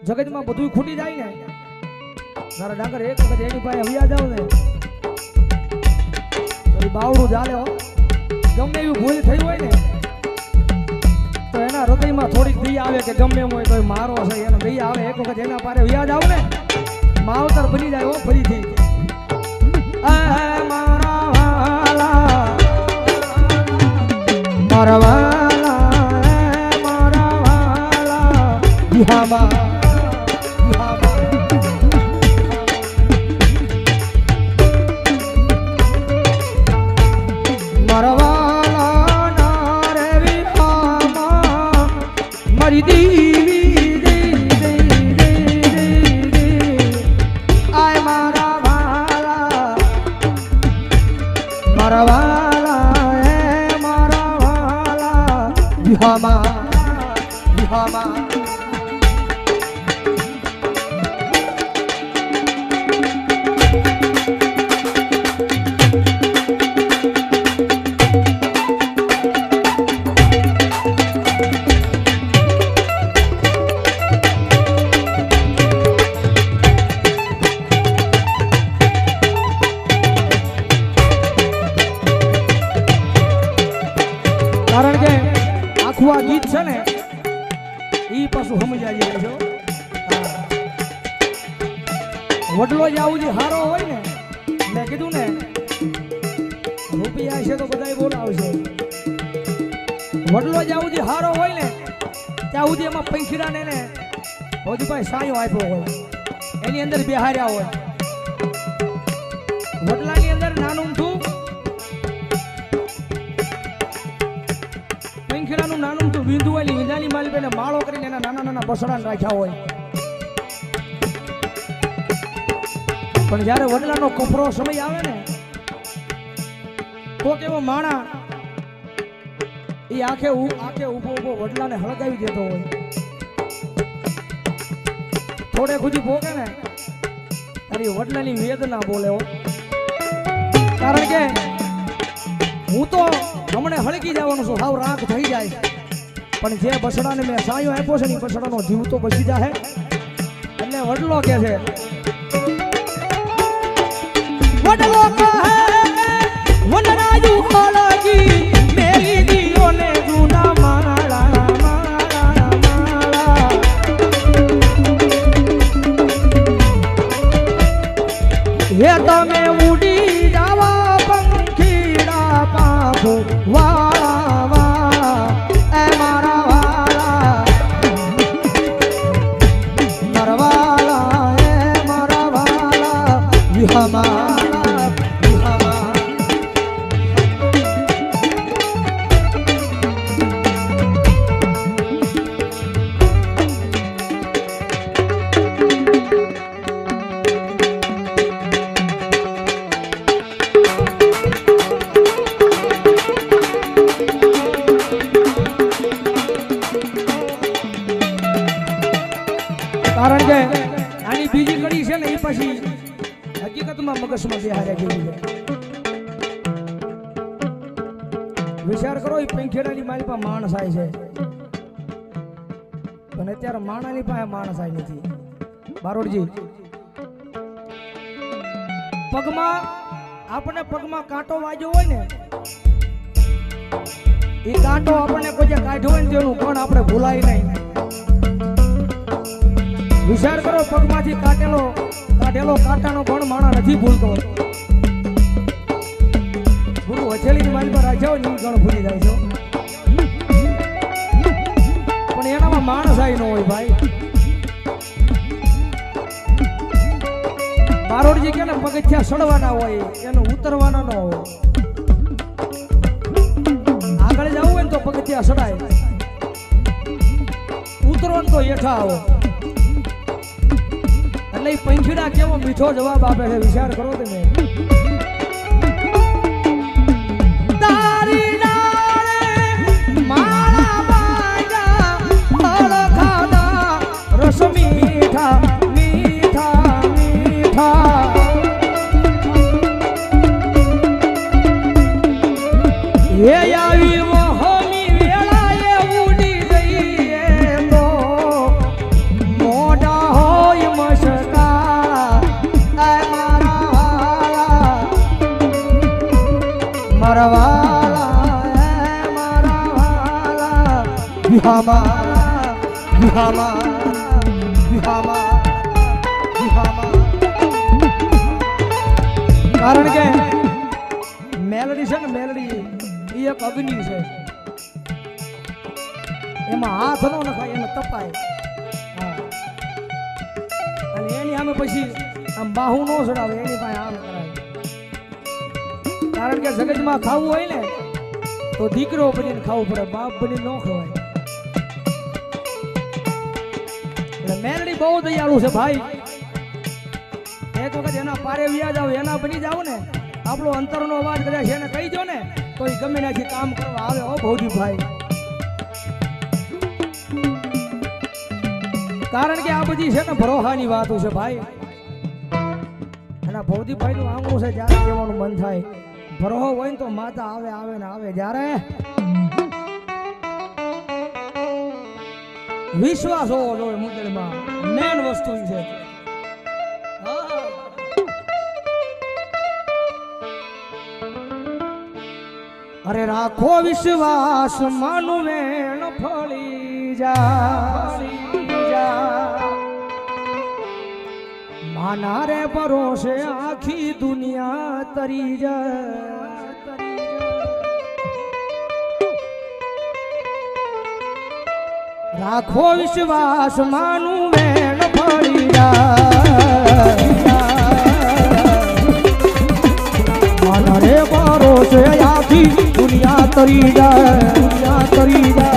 જગતમાં બધું ખૂટી જાય ને તારા ડાંગર એક વખત એની પાસે હવિયા જાવ ને તો એ બાવડું ચાલે હો. ગમે એવી ભૂલ થઈ હોય ને તો એના હૃદયમાં થોડીક દયા આવે કે ગમે એમ હોય તો મારો છે એનો દયા આવે. એક વખત એના પાસે હવિયા જાવ ને માવતર બની જાય હો ફરીથી. મારા વાલા મારા વાલા બિહામાં મારી દેવી આય મારા વાલા મારા વાલા એ મારા વાલા વિહામાં વિહામાં કારણ કે આખું આ ગીત છે ને ઈ પાછું સમજાવી જાય છો. વડલો જ આવું જે હારો હોય ને મેં કીધું ને રૂપિયા છે તો બધા બોલાવશે. વડલો જ આવું જે હારો હોય ને ત્યાં સુધી એમાં પંખીડા ને ભોજભાઈ સાયો આપ્યો હોય એની અંદર બેહાર્યા હોય. વડલાની અંદર નાનું થું પંખીડાનું નાનું તો વિંધુ વાળી વિંધાની માલી બેને માળો કરીને એના નાના નાના બસડાને રાખ્યા હોય. પણ જ્યારે વડલાનો કપરો સમય આવે ને કોક એવો માણા એ આખે ઊભો ઊભો વડલાને હળગાવી દેતો હોય. થોડે ખુદી ભોગે ને તારી વડલાની વેદના બોલે હો. કારણ કે હું તો હમણે હળકી જવાનું છું હાવ રાખ થઈ જાય પણ જે બસડાને મેં સાયો આપ્યો છે ને એ બસડાનો જીવ તો બચી જાય. એટલે વડલો કે છે વડલો કહે વનરાજુ ખોલકી મેલી દીઓ ને જૂના માળા માળા માળા હે તમે ઉડી જાવા પંખીડા પાંખો વાળા વાળા એ મારા વાળા મારા વાળા એ મારા વાળા વિહામાં કારણ કે આની બીજી કડી છે ને એ પછી હકીકતમાં મગજમાં બેહાર્યા જેવી છે. વિચાર કરો એ પંખેડાની મારી પાસે માણસ આવે છે પણ અત્યારે માણાની પાસે માણસ આવી નથી. બારોડજી પગમાં આપણે પગમાં કાંટો વાગ્યો હોય ને એ કાંટો આપણને કોઈ કાઢ્યો હોય ને તેનું પણ આપણે ભૂલાય નહીં. વિચાર કરો પગમાંથી કાઢેલો કાંટાનો પણ માણા નથી ભૂલતો. ગુરુ હથેળીની મારી પર રાખ્યા હોય ને ગણ ભૂલી જાય છે પણ એનામાં માણસ આવી ન હોય ભાઈ. બારોડજી કે ને પગથિયા સડવાના હોય એનું ઉતરવાના ન હોય. આગળ જવું હોય ને તો પગથિયા સડાય ઉતરવાનું તો હેઠા આવો. એટલે પંખીડા કેવો મીઠો જવાબ આપે છે વિચાર કરો તમે. તારી ડાળે માળા બાંધ્યા ફળ ખાધા રસ મીઠા મીઠા મીઠા એ આવી વહમી વેળાએ ઉડી ગઈ તો મોઢા વિહામાં વિહામાં વિહામાં વિહામાં કારણ કે મેલડી છે ને મેલડી એ એક અગ્નિ છે એમાં હાથ ન નખાય એને તપાય અને એની સામે પછી આમ બાહુ ન ચડાવે એની પાસે આમ કરાય કારણ કે જગતમાં ખાવું હોય ને તો દીકરો બનીને ખાવું પડે બાપ બની ન ખવાય એટલે મેલડી બહુ દયાળુ છે ભાઈ એક વખત એના પારે વ્યા જાવ એના બની જાવ ને આપણો અંતરનો અવાજ કદાચ એને કહી દો ને તો એ ગમે ત્યાંથી કામ કરવા આવે હો ભૌજી ભાઈ કારણ કે આ બધી છે ને ભરોહાની વાતો છે ભાઈ અને ભૌજીભાઈ નું આંગણું છે જ્યારે કહેવાનું મન થાય ભરોહો હોય ને તો માતા આવે આવે ને આવે જ્યારે વિશ્વાસ હોવો જોઈએ મુંદડીમાં મેન વસ્તુ છે અરે રાખો વિશ્વાસ માનું વેણ ફળી જા માના રે ભરોસે આખી દુનિયા તરી જા રાખો વિશ્વાસ માનું વેણ ફળી જા માના રે ભરોસે આખી દુનિયા તરી જાય